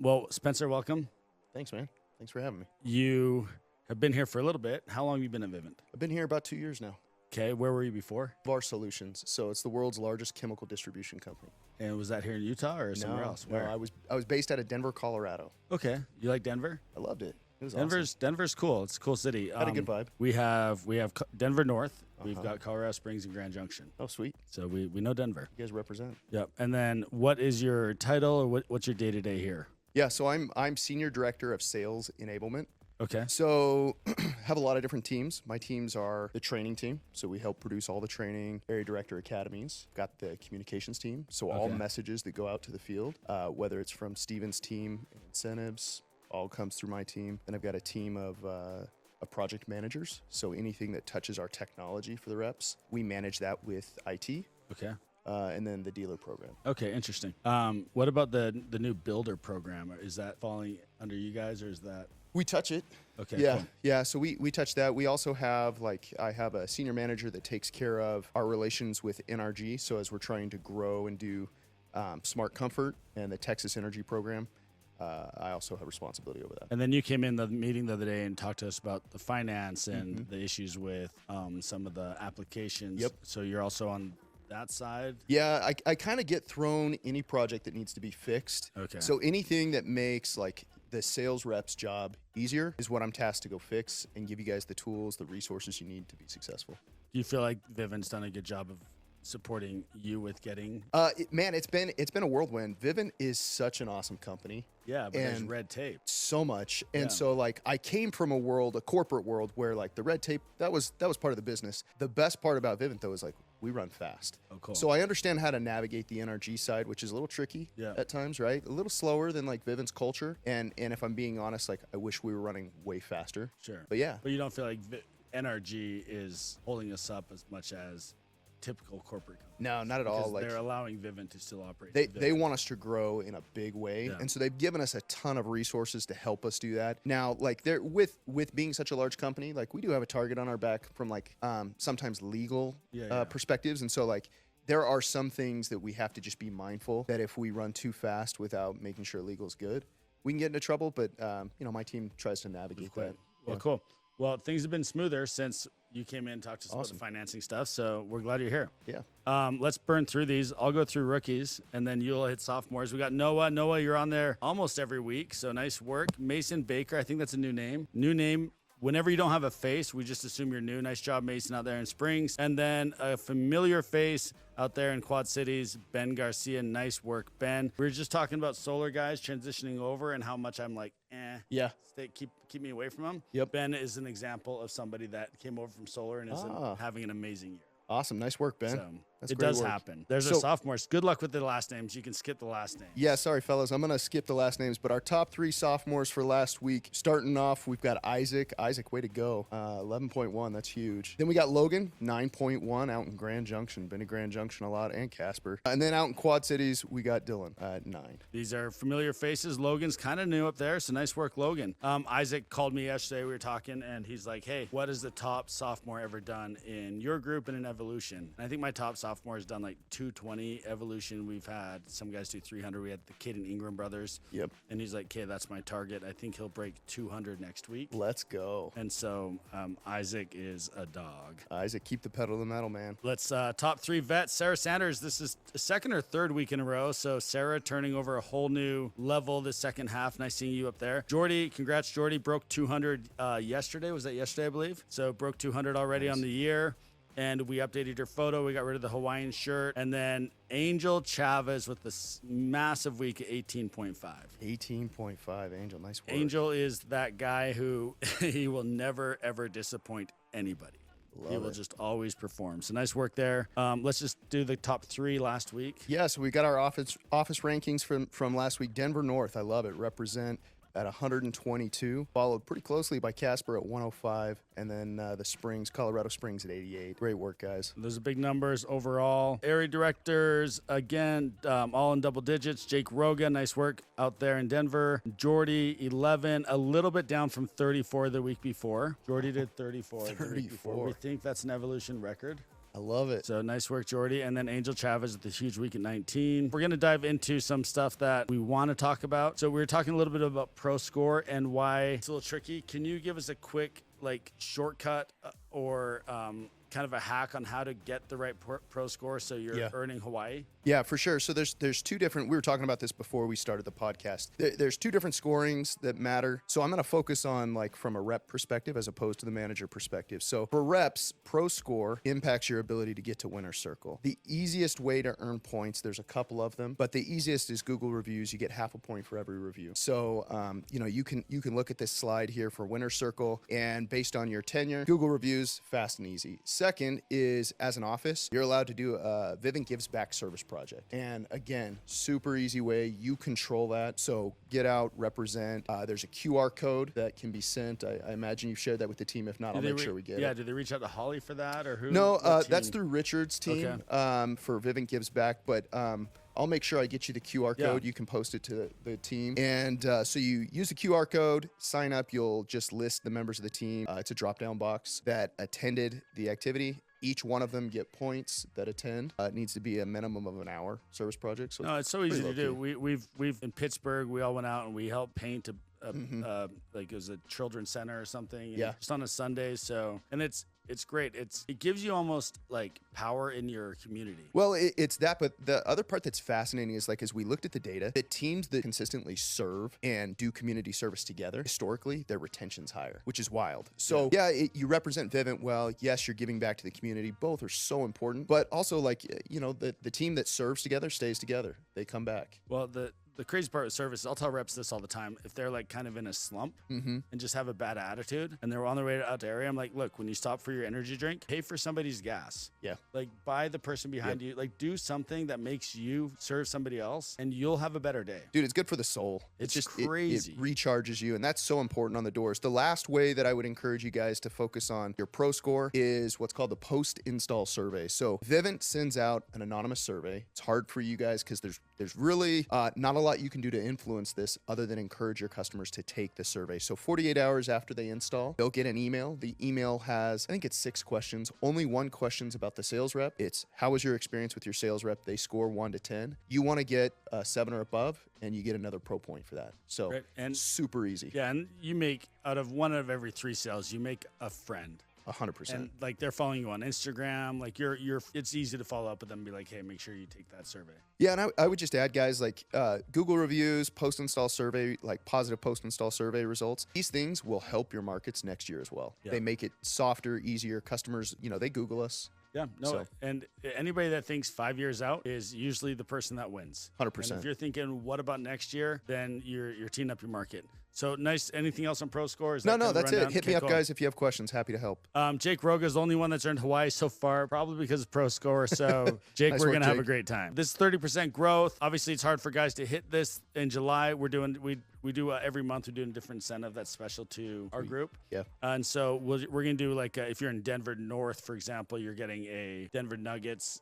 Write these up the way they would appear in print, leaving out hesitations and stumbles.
Well, Spencer, welcome. Thanks, man. Thanks for having me. You have been here for a little bit. How long have you been at Vivint? I've been here about 2 years now. Okay, where were you before? VAR Solutions. So it's the world's largest chemical distribution company. And was that here in Utah or somewhere else? Where? No, I was based out of Denver, Colorado. Okay, you like Denver? I loved it. It was awesome. Denver's cool. It's a cool city. Had a good vibe. We have Denver North. We've got Colorado Springs and Grand Junction. Oh, sweet. So we know Denver. You guys represent. Yep. And then what is your title or what's your day-to-day here? Yeah, so I'm Senior Director of Sales Enablement. Okay. So have a lot of different teams. My teams are the training team. So we help produce all the training, area director academies. Got the communications team. So all messages that go out to the field, whether it's from Steven's team and incentives, all comes through my team. Then I've got a team of project managers. So anything that touches our technology for the reps, we manage that with IT. Okay. And then the dealer program. Okay, interesting. What about the new builder program? Is that falling under you guys, or is that? We touch it. Okay. Yeah. Cool. Yeah. So we touch that. We also have I have a senior manager that takes care of our relations with NRG. So as we're trying to grow and do smart comfort and the Texas Energy program, I also have responsibility over that. And then you came in the meeting the other day and talked to us about the finance and the issues with some of the applications. Yep. So you're also on that side? Yeah, I kind of get thrown any project that needs to be fixed. Okay. So anything that makes the sales rep's job easier is what I'm tasked to go fix and give you guys the tools, the resources you need to be successful. Do you feel like Vivint's done a good job of supporting you with getting? Man, it's been a whirlwind. Vivint is such an awesome company. Yeah, but there's red tape. So much. And so I came from a corporate world where the red tape, that was part of the business. The best part about Vivint though is we run fast. Oh, cool. So I understand how to navigate the NRG side, which is a little tricky at times, right? A little slower than Vivint's culture. And if I'm being honest, I wish we were running way faster. Sure. But yeah. But you don't feel like NRG is holding us up as much as typical corporate companies? No, not at all. They're allowing Vivint to still operate. They want us to grow in a big way, and so they've given us a ton of resources to help us do that. Now, they're with being such a large company, we do have a target on our back from sometimes legal perspectives, and so there are some things that we have to just be mindful that if we run too fast without making sure legal's good, we can get into trouble. But my team tries to navigate that. Well, cool. Well, things have been smoother since you came in and talked to us about the financing stuff, so we're glad you're here. Yeah. Let's burn through these. I'll go through rookies, and then you'll hit sophomores. We got Noah. Noah, you're on there almost every week, so nice work. Mason Baker, I think that's a new name. New name. Whenever you don't have a face, we just assume you're new. Nice job, Mason, out there in Springs. And then a familiar face out there in Quad Cities, Ben Garcia. Nice work, Ben. We were just talking about solar guys transitioning over and how much I'm Yeah. Keep me away from them. Yep. Ben is an example of somebody that came over from solar and is having an amazing year. Awesome. Nice work, Ben. So That's it great does work. happen. There's a sophomores. Good luck with the last names. You can skip the last name. Yeah, sorry, fellas. I'm going to skip the last names, but our top 3 sophomores for last week, starting off, we've got Isaac. Isaac, way to go. 11.1, that's huge. Then we got Logan, 9.1, out in Grand Junction. Been to Grand Junction a lot, and Casper. And then out in Quad Cities, we got Dylan at 9. These are familiar faces. Logan's kind of new up there, so nice work, Logan. Isaac called me yesterday. We were talking, and he's like, hey, what has the top sophomore ever done in your group and in Evolution? And I think my top sophomore has done 220 Evolution. We've had some guys do 300. We had the kid and Ingram brothers. Yep. And he's like, okay, that's my target. I think he'll break 200 next week. Let's go. And so Isaac is a dog. Isaac, keep the pedal to the metal, man. Let's top 3 vets. Sarah Sanders, this is the second or third week in a row. So Sarah turning over a whole new level this second half. Nice seeing you up there. Jordy, congrats, Jordy. Broke 200 yesterday. Was that yesterday, I believe? So broke 200 already on the year. And we updated your photo. We got rid of the Hawaiian shirt. And then Angel Chavez with this massive week at 18.5. 18.5, Angel. Nice work. Angel is that guy who he will never, ever disappoint anybody. He will just always perform. So nice work there. Let's just do the top 3 last week. Yeah, so we got our office rankings from last week. Denver North, I love it. Represent at 122, followed pretty closely by Casper at 105, and then the Springs, Colorado Springs at 88. Great work, guys. Those are big numbers overall. Area directors, again, all in double digits. Jake Roga, nice work out there in Denver. Jordy, 11, a little bit down from 34 the week before. Jordy did 34. 34. We think that's an Evolution record. I love it. So nice work, Jordy. And then Angel Chavez with the huge week at 19. We're going to dive into some stuff that we want to talk about. So we were talking a little bit about Pro Score and why it's a little tricky. Can you give us a quick shortcut or kind of a hack on how to get the right pro score so you're earning Hawaii? Yeah, for sure. So there's two different, we were talking about this before we started the podcast. There's two different scorings that matter. So I'm going to focus on from a rep perspective as opposed to the manager perspective. So for reps, pro score impacts your ability to get to winner's circle. The easiest way to earn points, there's a couple of them, but the easiest is Google reviews. You get half a point for every review. So, you can look at this slide here for winner's circle, and based on your tenure, Google reviews, fast and easy. Second is, as an office, you're allowed to do a Vivint Gives Back service project. And again, super easy way. You control that. So get out, represent. There's a QR code that can be sent. I imagine you've shared that with the team. If not, I'll make sure we get it. Yeah, did they reach out to Holly for that, or who? No, that's through Richard's team for Vivint Gives Back. But I'll make sure I get you the QR code. You can post it to the team. And so you use the QR code, sign up. You'll just list the members of the team. It's a drop-down box that attended the activity. Each one of them get points that attend. It needs to be a minimum of an hour service project. So no, it's so easy to do. We've in Pittsburgh, we all went out and we helped paint it was a children's center or something. Just on a Sunday. So, and it's great. It gives you almost power in your community. Well, it's that, but the other part that's fascinating is as we looked at the data, the teams that consistently serve and do community service together, historically, their retention's higher, which is wild. So you represent Vivint well. Yes, you're giving back to the community. Both are so important, but also the team that serves together stays together. They come back. Well, the crazy part with service, I'll tell reps this all the time. If they're kind of in a slump and just have a bad attitude and they're on their way out to area, I'm like, look, when you stop for your energy drink, pay for somebody's gas. Yeah. Buy the person behind you. Do something that makes you serve somebody else and you'll have a better day. Dude, it's good for the soul. It's just crazy. It recharges you, and that's so important on the doors. The last way that I would encourage you guys to focus on your pro score is what's called the post-install survey. So Vivint sends out an anonymous survey. It's hard for you guys because there's really not a lot you can do to influence this other than encourage your customers to take the survey. So 48 hours after they install, they'll get an email. The email has, I think it's 6 questions. Only one question's about the sales rep. It's, how was your experience with your sales rep? They score 1 to 10. You want to get 7 or above, and you get another pro point for that. So and super easy. Yeah, and you make, out of 1 out of every 3 sales, you make a friend. 100%. And they're following you on Instagram. It's easy to follow up with them and be like, hey, make sure you take that survey. Yeah, and I would just add, guys, Google reviews, post-install survey, positive post-install survey results. These things will help your markets next year as well. Yeah. They make it softer, easier. Customers, they Google us. Yeah, no, and anybody that thinks 5 years out is usually the person that wins. 100%. And if you're thinking, what about next year, then you're teeing up your market. So nice. Anything else on Pro Score? No, that's it. Hit me up, guys, if you have questions. Happy to help. Jake Roga is the only one that's earned Hawaii so far, probably because of Pro Score. So, Jake, we're going to have a great time. This is 30% growth. Obviously, it's hard for guys to hit this in July. We do every month, we're doing a different incentive that's special to our group. Yeah. And so we're going to do if you're in Denver North, for example, you're getting a Denver Nuggets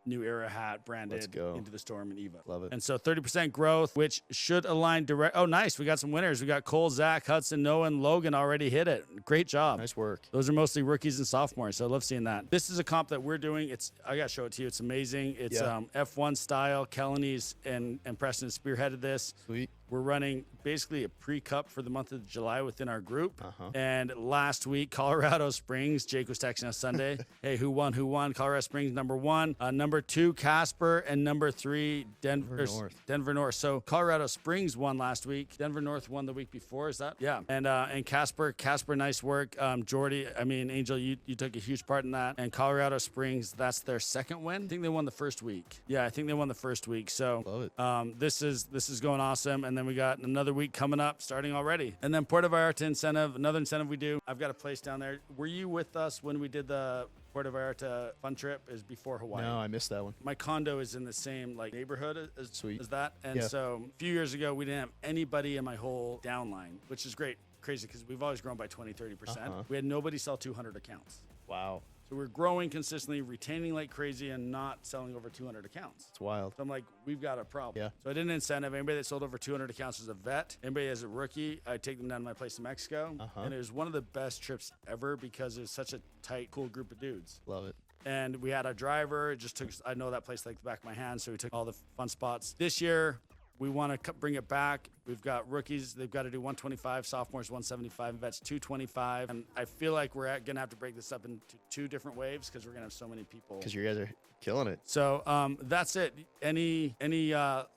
New Era hat branded Into the Storm and Eva. Love it. And so 30% growth, which should align direct. Oh, nice. We got some winners. We got Cole, Zach, Hudson, Noah, and Logan already hit it. Great job. Nice work. Those are mostly rookies and sophomores. So I love seeing that. This is a comp that we're doing. I got to show it to you. It's amazing. It's F1 style. Kellany's and Preston spearheaded this. Sweet. We're running basically a pre-cup for the month of July within our group. And last week, Colorado Springs, Jake was texting us Sunday, hey, who won? Colorado Springs, number 1. Number 2, Casper, and number 3, Denver North. So Colorado Springs won last week. Denver North won the week before. Is that? Yeah. And Casper, nice work. Jordy, Angel, you took a huge part in that. And Colorado Springs, that's their second win. I think they won the first week. Yeah, I think they won the first week. So love it. This is going awesome. And then we got another week coming up, starting already. And then Puerto Vallarta incentive, another incentive we do. I've got a place down there. Were you with us when we did the Puerto Vallarta fun trip? Is before Hawaii. No, I missed that one. My condo is in the same neighborhood as that. And so a few years ago, we didn't have anybody in my whole downline, which is great. Crazy because we've always grown by 20-30%. We had nobody sell 200 accounts. Wow. So we're growing consistently, retaining like crazy, and not selling over 200 accounts. It's wild. So I'm like, we've got a problem. Yeah. So I did an incentive. Anybody that sold over 200 accounts is a vet. Anybody as a rookie, I take them down to my place in Mexico. And it was one of the best trips ever because it was such a tight, cool group of dudes. Love it. and we had a driver. It just took, I know that place like the back of my hand, so we took all the fun spots. This year, we want to bring it back. We've got rookies. They've got to do 125, sophomores 175, and vets 225. And I feel like we're going to have to break this up into 2 different waves because we're going to have so many people. Because you guys are killing it. So that's it. Any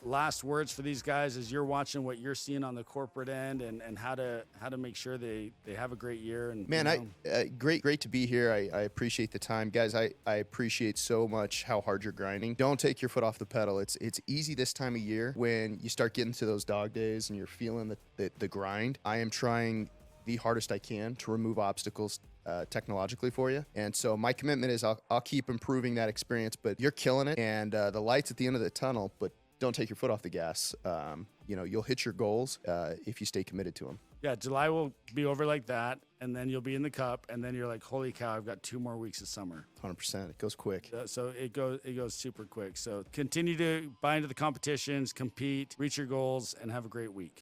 last words for these guys as you're watching what you're seeing on the corporate end and how to make sure they have a great year? And man, great to be here. I appreciate the time, guys. I appreciate so much how hard you're grinding. Don't take your foot off the pedal. It's easy this time of year when you start getting to those dog days and you're feeling the grind. I am trying the hardest I can to remove obstacles technologically for you. And so my commitment is I'll keep improving that experience, but you're killing it. And the light's at the end of the tunnel, but don't take your foot off the gas. You'll hit your goals if you stay committed to them. Yeah, July will be over like that, and then you'll be in the cup, and then you're like, holy cow, I've got 2 more weeks of summer. 100%. It goes quick. So it goes super quick. So continue to buy into the competitions, compete, reach your goals, and have a great week.